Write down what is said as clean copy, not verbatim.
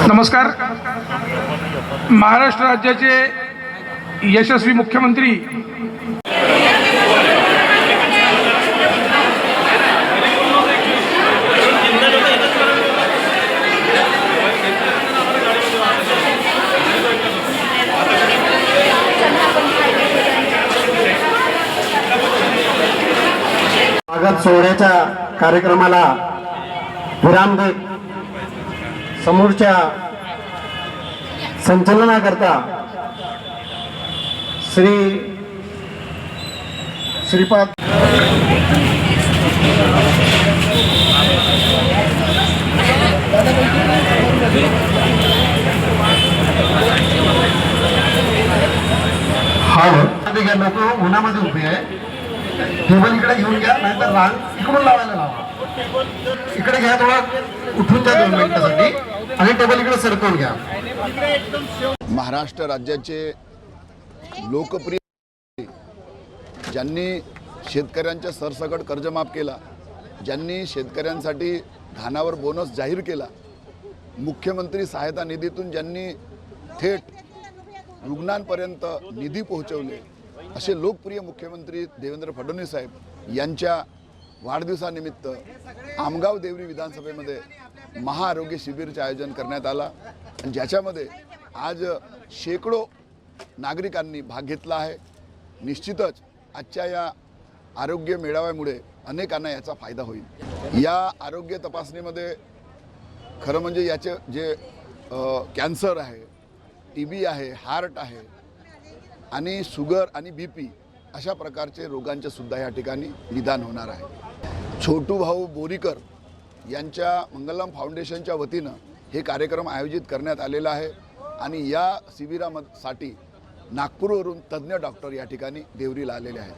नमस्कार। महाराष्ट्र राज्याचे यशस्वी मुख्यमंत्री स्वागत सोहळ्याच्या कार्यक्रमाला विराम देत समोरच्या संचलनाकरता श्रीपाद लोक उन्हामध्ये उभे आहे। टेबल इकडे घेऊन घ्या, नाहीतर रांग इकडून लावायला लावा। इकडे घ्या, थोडा उठून द्या 2 मिनिटांसाठी आणि टेबल इकडे सरकवून घ्या। महाराष्ट्र राज्याचे लोकप्रिय ज्यांनी शेतकऱ्यांच्या सरसकट कर्जमाफ केला, ज्यांनी शेतकऱ्यांसाठी धानावर बोनस जाहीर केला, मुख्यमंत्री सहायता निधीतून ज्यांनी थेट रुग्णांपर्यंत निधी पोहोचवले, असे लोकप्रिय मुख्यमंत्री देवेंद्र फडणवीस साहेब यांच्या वाढदिवसानिमित्त आमगाव देवरी विधानसभेमध्ये महाआरोग्य शिबिरचे आयोजन करण्यात आला आणि ज्याच्यामध्ये आज शेकडो नागरिकांनी भाग घेतला आहे। निश्चितच आजच्या या आरोग्य मेळाव्यामुळे अनेकांना याचा फायदा होईल। या आरोग्य तपासणीमध्ये खरं म्हणजे याचे जे कॅन्सर आहे, TB आहे, हार्ट आहे आणि शुगर आणि BP अशा प्रकारचे रोगांचे सुद्धा या ठिकाणी निदान होणार आहे। छोटू भाऊ बोरीकर यांच्या मंगलम फाउंडेशनच्या वतीनं हे कार्यक्रम आयोजित करण्यात आलेला आहे आणि या शिबिरासाठी नागपूरवरून तज्ज्ञ डॉक्टर या ठिकाणी देवरीला आलेले आहेत।